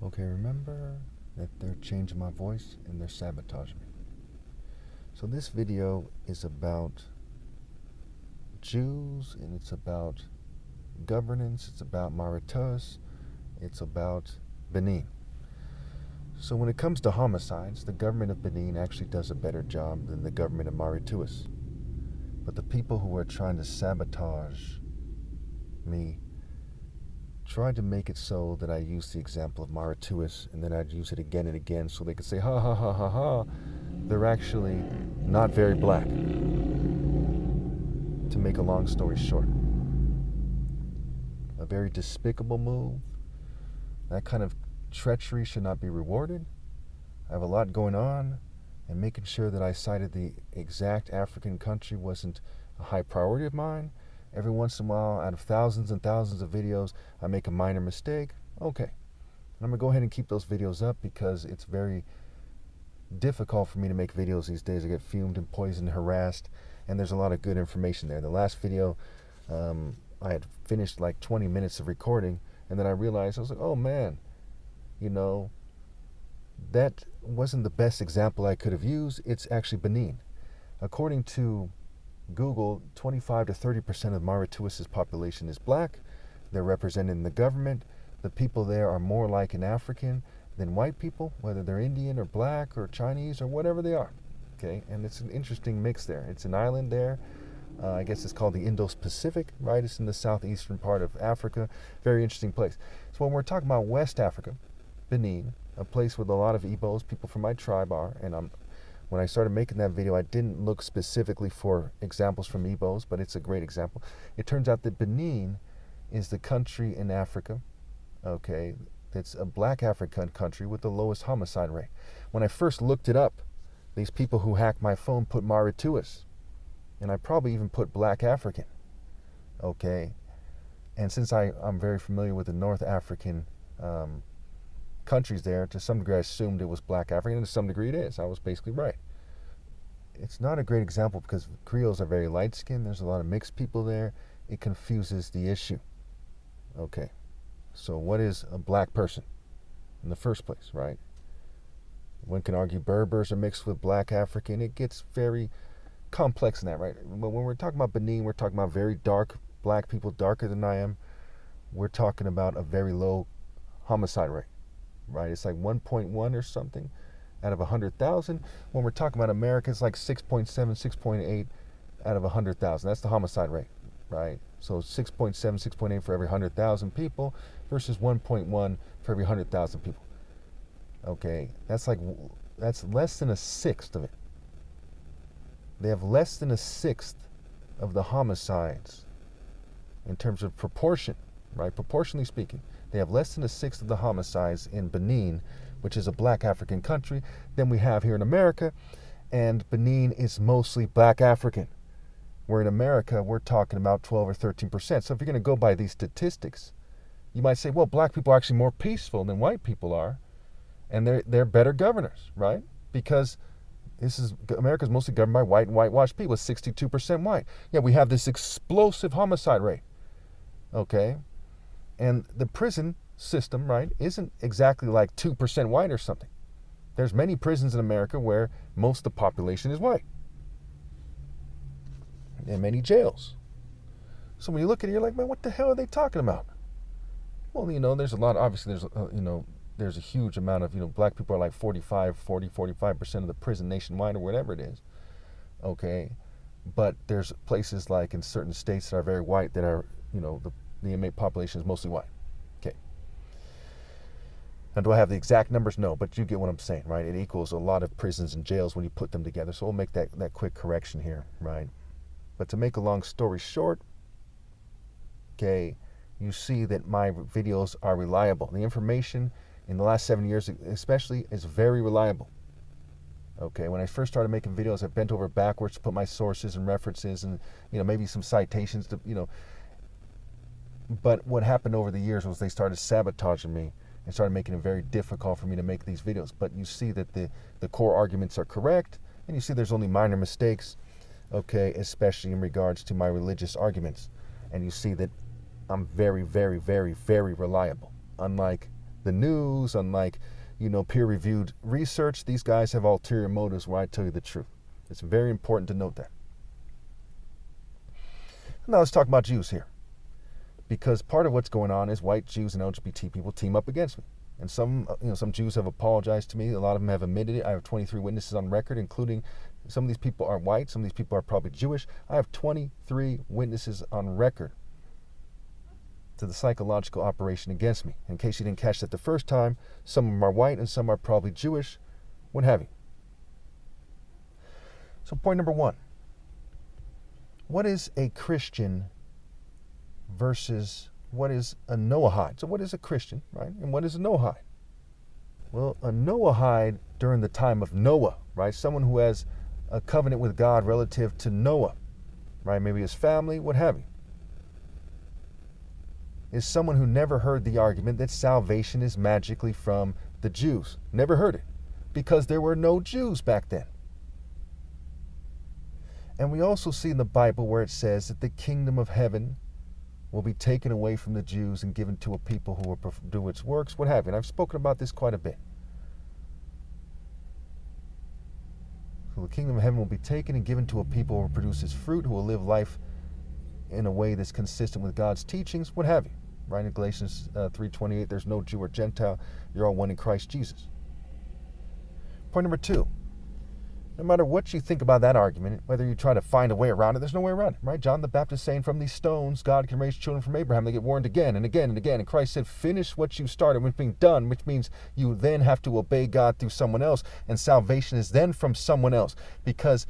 Okay, remember that they're changing my voice and they're sabotaging me. So this video is about Jews and it's about governance, it's about Mauritius, it's about Benin. So when it comes to homicides, the government of Benin actually does a better job than the government of Mauritius. But the people who are trying to sabotage me tried to make it so that I use the example of Mauritius and then I'd use it again and again so they could say, ha ha ha ha ha, they're actually not very black. To make a long story short, a very despicable move. That kind of treachery should not be rewarded. I have a lot going on, and making sure that I cited the exact African country wasn't a high priority of mine. Every once in a while, out of thousands and thousands of videos, I make a minor mistake. Okay. And I'm going to go ahead and keep those videos up because it's very difficult for me to make videos these days. I get fumed and poisoned, harassed, and there's a lot of good information there. The last video, I had finished like 20 minutes of recording, and then I realized, I was like, oh man, that wasn't the best example I could have used. It's actually Benin. According to Google, 25 to 30% of Mauritius' population is black. They're represented in the government. The people there are more like an African than white people, whether they're Indian or black or Chinese or whatever they are. Okay, and it's an interesting mix there. It's an island there. I guess it's called the Indo-Pacific, right? It's in the southeastern part of Africa. Very interesting place. So when we're talking about West Africa, Benin, a place with a lot of Igbos, people from my tribe are, and when I started making that video, I didn't look specifically for examples from Igbos, but it's a great example. It turns out that Benin is the country in Africa, okay, that's a black African country with the lowest homicide rate. When I first looked it up, these people who hacked my phone put Mauritius, and I probably even put black African, okay? And since I'm very familiar with the North African countries there, to some degree I assumed it was black African, and to some degree it is. I was basically right. It's not a great example because Creoles are very light-skinned. There's a lot of mixed people there. It confuses the issue. Okay, so what is a black person in the first place, right? One can argue Berbers are mixed with black African. It gets very complex in that, right? But when we're talking about Benin, we're talking about very dark black people, darker than I am. We're talking about a very low homicide rate, right? It's like 1.1 or something out of 100,000. When we're talking about America, it's like 6.7, 6.8 out of 100,000. That's the homicide rate, right? So 6.7, 6.8 for every 100,000 people versus 1.1 for every 100,000 people. Okay, that's less than a sixth of it. They have less than a sixth of the homicides in terms of proportion, right? Proportionally speaking, they have less than a sixth of the homicides in Benin, which is a black African country, than we have here in America. And Benin is mostly black African. Where in America, we're talking about 12 or 13%. So if you're going to go by these statistics, you might say, well, black people are actually more peaceful than white people are. And they're better governors, right? Because America's mostly governed by white and whitewashed people, 62% white. Yeah, we have this explosive homicide rate, okay? And the prison system, right, isn't exactly like 2% white or something. There's many prisons in America where most of the population is white. And many jails. So when you look at it, you're like, man, what the hell are they talking about? Well, there's a lot, obviously there's a huge amount of, black people are like 45% of the prison nationwide or whatever it is. Okay. But there's places like in certain states that are very white that are, the inmate population is mostly white. Okay. Now, do I have the exact numbers? No, but you get what I'm saying, right? It equals a lot of prisons and jails when you put them together. So we'll make that quick correction here, right? But to make a long story short, okay, you see that my videos are reliable. The information in the last 7 years especially is very reliable. Okay, when I first started making videos, I bent over backwards to put my sources and references and, maybe some citations to, But what happened over the years was they started sabotaging me and started making it very difficult for me to make these videos. But you see that the core arguments are correct, and you see there's only minor mistakes, okay, especially in regards to my religious arguments. And you see that I'm very, very, very, very reliable, unlike the news, unlike, peer-reviewed research. These guys have ulterior motives where I tell you the truth. It's very important to note that. Now let's talk about Jews here. Because part of what's going on is white Jews and LGBT people team up against me. And some Jews have apologized to me. A lot of them have admitted it. I have 23 witnesses on record, including some of these people are white. Some of these people are probably Jewish. I have 23 witnesses on record to the psychological operation against me. In case you didn't catch that the first time, some of them are white and some are probably Jewish, what have you. So point number one, what is a Christian versus what is a Noahide? So what is a Christian, right? And what is a Noahide? Well, a Noahide during the time of Noah, right? Someone who has a covenant with God relative to Noah, right? Maybe his family, what have you. Is someone who never heard the argument that salvation is magically from the Jews. Never heard it. Because there were no Jews back then. And we also see in the Bible where it says that the kingdom of heaven will be taken away from the Jews and given to a people who will do its works, what have you. And I've spoken about this quite a bit. So the kingdom of heaven will be taken and given to a people who will produce its fruit, who will live life in a way that's consistent with God's teachings, what have you. Right in Galatians 3:28, there's no Jew or Gentile. You're all one in Christ Jesus. Point number two, no matter what you think about that argument, whether you try to find a way around it, there's no way around it, right? John the Baptist saying from these stones, God can raise children from Abraham. They get warned again and again and again. And Christ said, finish what you started, which being done, which means you then have to obey God through someone else. And salvation is then from someone else, because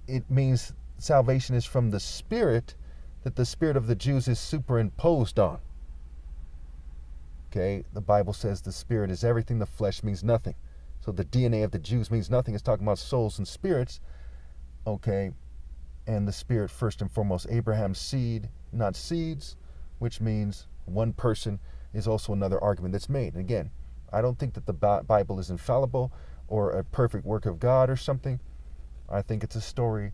it means salvation is from the Spirit that the Spirit of the Jews is superimposed on. Okay, the Bible says the Spirit is everything, the flesh means nothing. So the DNA of the Jews means nothing. It's talking about souls and spirits, okay? And the Spirit, first and foremost, Abraham's seed, not seeds, which means one person is also another argument that's made. And again, I don't think that the Bible is infallible or a perfect work of God or something. I think it's a story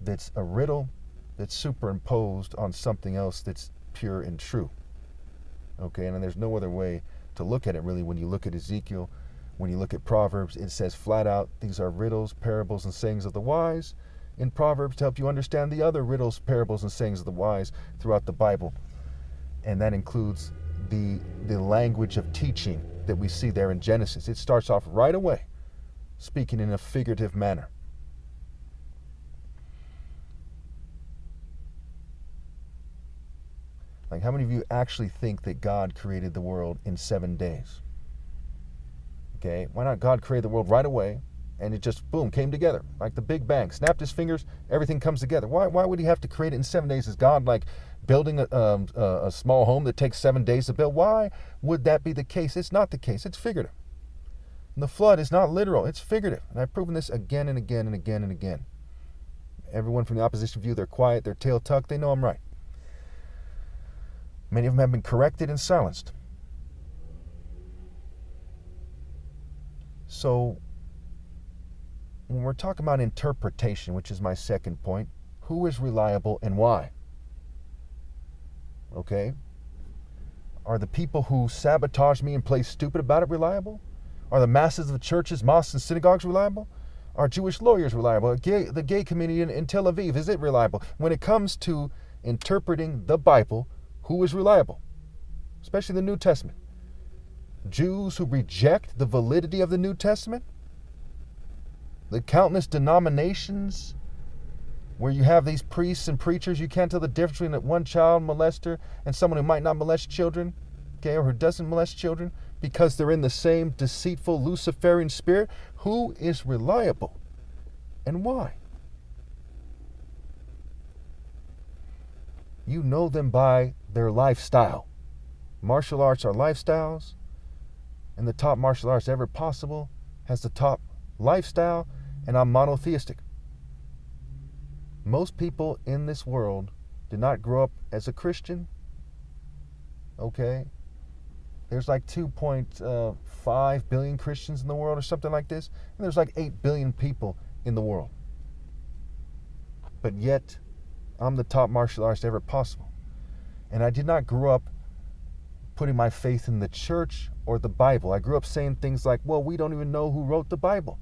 that's a riddle that's superimposed on something else that's pure and true. Okay, and then there's no other way to look at it really. When you look at Ezekiel, when you look at Proverbs, it says flat out, these are riddles, parables, and sayings of the wise in Proverbs to help you understand the other riddles, parables, and sayings of the wise throughout the Bible. And that includes the language of teaching that we see there in Genesis. It starts off right away speaking in a figurative manner. Like, how many of you actually think that God created the world in 7 days? Okay, why not God create the world right away and it just, boom, came together? Like the Big Bang, snapped his fingers, everything comes together. Why would he have to create it in 7 days? Is God like building a small home that takes 7 days to build? Why would that be the case? It's not the case, it's figurative. And the flood is not literal, it's figurative. And I've proven this again and again and again and again. Everyone from the opposition view, they're quiet, they're tail tucked, they know I'm right. Many of them have been corrected and silenced. So, when we're talking about interpretation, which is my second point, who is reliable and why? Okay? Are the people who sabotage me and play stupid about it reliable? Are the masses of churches, mosques, and synagogues reliable? Are Jewish lawyers reliable? The gay community in Tel Aviv, is it reliable? When it comes to interpreting the Bible, who is reliable? Especially the New Testament. Jews who reject the validity of the New Testament? The countless denominations where you have these priests and preachers, you can't tell the difference between one child molester and someone who might not molest children, okay, or who doesn't molest children, because they're in the same deceitful Luciferian spirit. Who is reliable and why? You know them by their lifestyle. Martial arts are lifestyles, and the top martial arts ever possible has the top lifestyle, and I'm monotheistic. Most people in this world did not grow up as a Christian, okay? There's like 2.5 billion Christians in the world or something like this, and there's like 8 billion people in the world. But yet, I'm the top martial artist ever possible. And I did not grow up putting my faith in the church or the Bible. I grew up saying things like, well, we don't even know who wrote the Bible.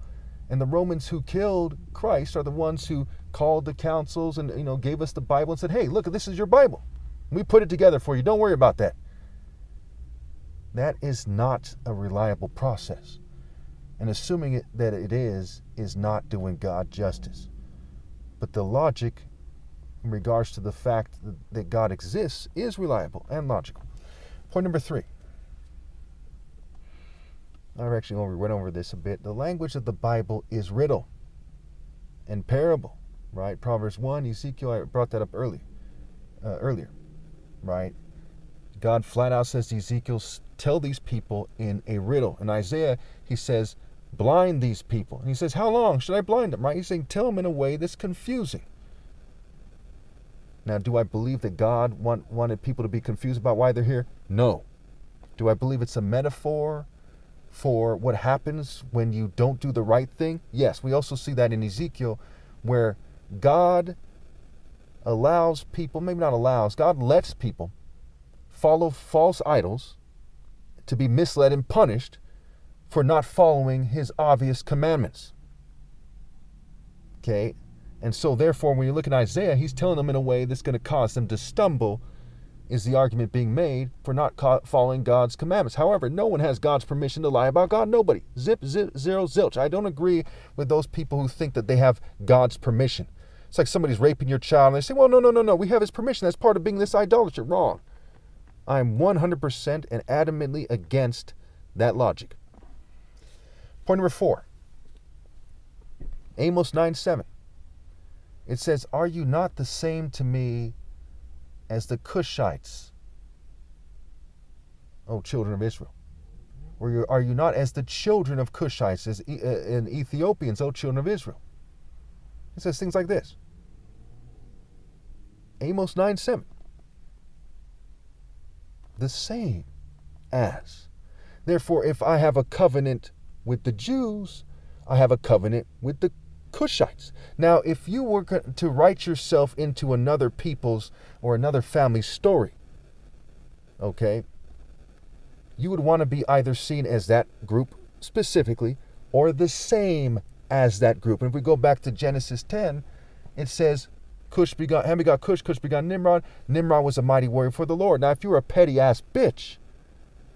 And the Romans who killed Christ are the ones who called the councils and, gave us the Bible and said, hey, look, this is your Bible. We put it together for you. Don't worry about that. That is not a reliable process. And assuming that it is not doing God justice. But the logic in regards to the fact that God exists is reliable and logical. Point number 3. I've actually already went over this a bit. The language of the Bible is riddle and parable, right? Proverbs 1, Ezekiel, I brought that up earlier, right? God flat out says to Ezekiel, tell these people in a riddle. In Isaiah, he says, blind these people. And he says, how long should I blind them, right? He's saying, tell them in a way that's confusing. Now, do I believe that God wanted people to be confused about why they're here? No. Do I believe it's a metaphor for what happens when you don't do the right thing? Yes, we also see that in Ezekiel where God allows people, maybe not allows, God lets people follow false idols to be misled and punished for not following his obvious commandments. Okay? And so therefore, when you look at Isaiah, he's telling them in a way that's going to cause them to stumble, is the argument being made for not following God's commandments. However, no one has God's permission to lie about God. Nobody. Zip, zero, zilch. I don't agree with those people who think that they have God's permission. It's like somebody's raping your child and they say, well, no. We have his permission. That's part of being this idolater. Wrong. I'm 100% and adamantly against that logic. Point number 4. Amos 9:7. It says, are you not the same to me as the Cushites, O children of Israel? Or are you not as the children of Cushites, and Ethiopians, O children of Israel? It says things like this. Amos 9:7. The same as. Therefore, if I have a covenant with the Jews, I have a covenant with the Cushites. Now, if you were to write yourself into another people's or another family's story, okay, you would want to be either seen as that group specifically or the same as that group. And if we go back to Genesis 10, it says, Ham begot Cush, Cush begot Nimrod. Nimrod was a mighty warrior for the Lord. Now, if you were a petty ass bitch,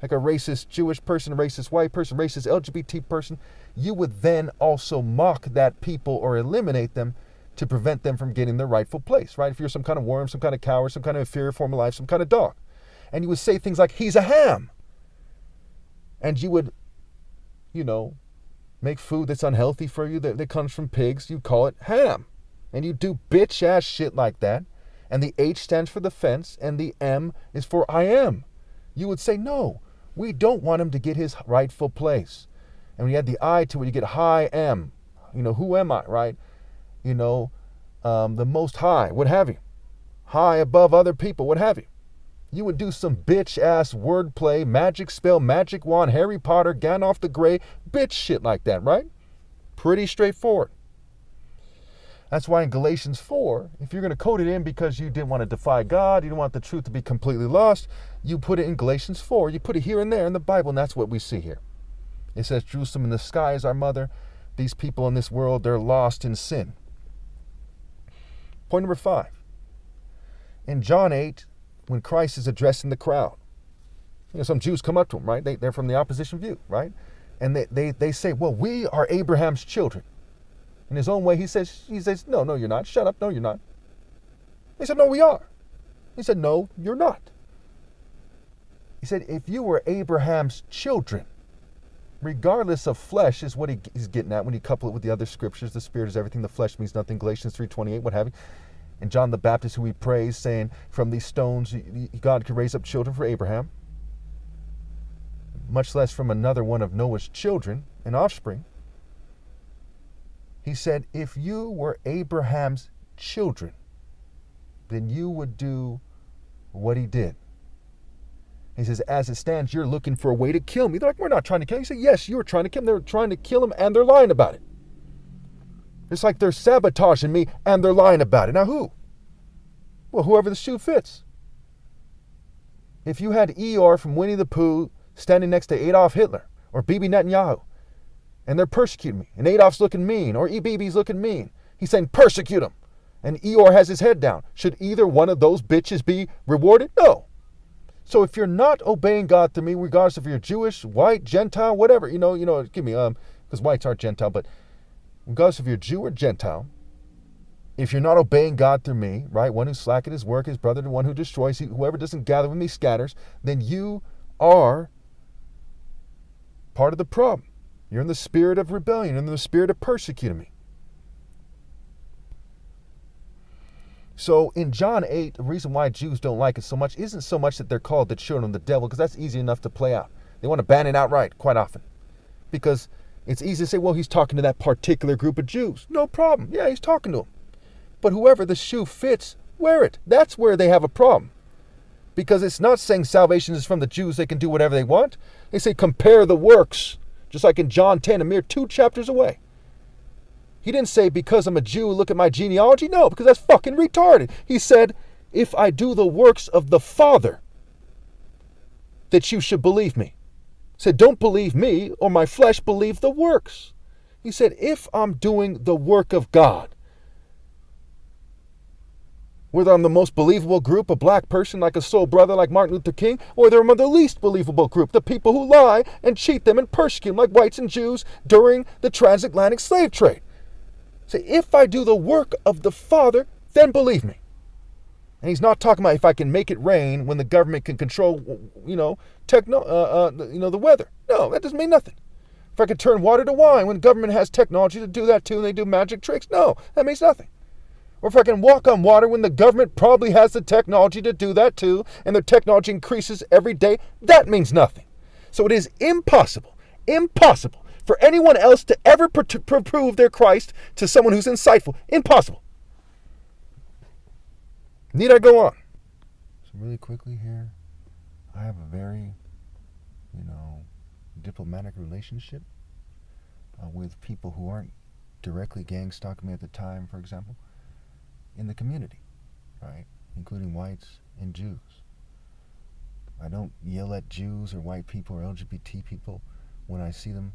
like a racist Jewish person, a racist white person, racist LGBT person, you would then also mock that people or eliminate them to prevent them from getting their rightful place, right? If you're some kind of worm, some kind of coward, some kind of inferior form of life, some kind of dog. And you would say things like, he's a ham. And you would, make food that's unhealthy for you, that comes from pigs. You call it ham. And you do bitch ass shit like that. And the H stands for the fence and the M is for I am. You would say, no, we don't want him to get his rightful place. And when you add the I to it, you get high am. Who am I, right? The most high, what have you. High above other people, what have you. You would do some bitch-ass wordplay, magic spell, magic wand, Harry Potter, Gandalf the Grey, bitch shit like that, right? Pretty straightforward. That's why in Galatians 4, if you're going to code it in because you didn't want to defy God, you didn't want the truth to be completely lost, you put it in Galatians 4. You put it here and there in the Bible, and that's what we see here. It says, Jerusalem in the sky is our mother. These people in this world, they're lost in sin. Point number 5. In John 8, when Christ is addressing the crowd, some Jews come up to him, right? They're from the opposition view, right? And they say, well, we are Abraham's children. In his own way, he says, no, you're not. Shut up. No, you're not. They said, no, we are. He said, no, you're not. He said, if you were Abraham's children, regardless of flesh is what he's getting at when you couple it with the other scriptures. The spirit is everything. The flesh means nothing. Galatians 3:28, what have you. And John the Baptist, who he praised, saying, from these stones, God could raise up children for Abraham, much less from another one of Noah's children and offspring. He said, if you were Abraham's children, then you would do what he did. He says, as it stands, you're looking for a way to kill me. They're like, we're not trying to kill you. He said, yes, you were trying to kill him. They're trying to kill him, and they're lying about it. It's like they're sabotaging me, and they're lying about it. Now who? Well, whoever the shoe fits. If you had Eeyore from Winnie the Pooh standing next to Adolf Hitler or Bibi Netanyahu, and they're persecuting me, and Adolf's looking mean, or Bibi's looking mean, he's saying, persecute him, and Eeyore has his head down. Should either one of those bitches be rewarded? No. So if you're not obeying God through me, regardless if you're Jewish, white, Gentile, whatever, because whites aren't Gentile, but regardless if you're Jew or Gentile, if you're not obeying God through me, right, one who slacketh his work, his brother, the one who destroys, whoever doesn't gather with me scatters, then you are part of the problem. You're in the spirit of rebellion, in the spirit of persecuting me. So in John 8, the reason why Jews don't like it so much isn't so much that they're called the children of the devil, because that's easy enough to play out. They want to ban it outright quite often. Because it's easy to say, well, he's talking to that particular group of Jews. No problem. Yeah, he's talking to them. But whoever the shoe fits, wear it. That's where they have a problem. Because it's not saying salvation is from the Jews, they can do whatever they want. They say compare the works. Just like in John 10, a mere 2 chapters away. He didn't say, because I'm a Jew, look at my genealogy. No, because that's fucking retarded. He said, if I do the works of the Father, that you should believe me. He said, don't believe me, or my flesh, believe the works. He said, if I'm doing the work of God, whether I'm the most believable group, a black person like a soul brother like Martin Luther King, or whether I'm the least believable group, the people who lie and cheat them and persecute them like whites and Jews during the transatlantic slave trade. Say, if I do the work of the Father, then believe me. And he's not talking about if I can make it rain when the government can control, the weather. No, that doesn't mean nothing. If I can turn water to wine when the government has technology to do that too and they do magic tricks. No, that means nothing. Or if I can walk on water when the government probably has the technology to do that too, and the technology increases every day, that means nothing. So it is impossible for anyone else to ever prove their Christ to someone who's insightful. Impossible. Need I go on? So really quickly here, I have a very, diplomatic relationship with people who aren't directly gang stalking me at the time, for example, in the community, right? Including whites and Jews. I don't yell at Jews or white people or LGBT people when I see them,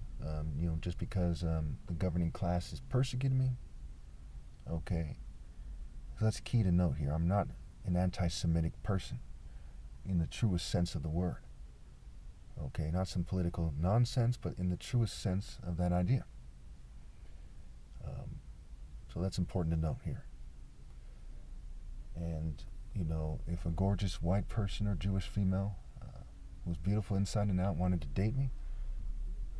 just because the governing class is persecuting me. Okay. So that's key to note here. I'm not an anti-Semitic person in the truest sense of the word. Okay, not some political nonsense, but in the truest sense of that idea. So that's important to note here. And, if a gorgeous white person or Jewish female who's beautiful inside and out wanted to date me,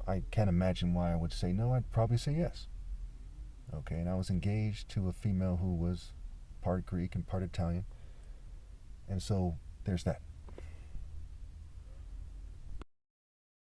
I can't imagine why I would say no. I'd probably say yes. Okay, and I was engaged to a female who was part Greek and part Italian. And so there's that.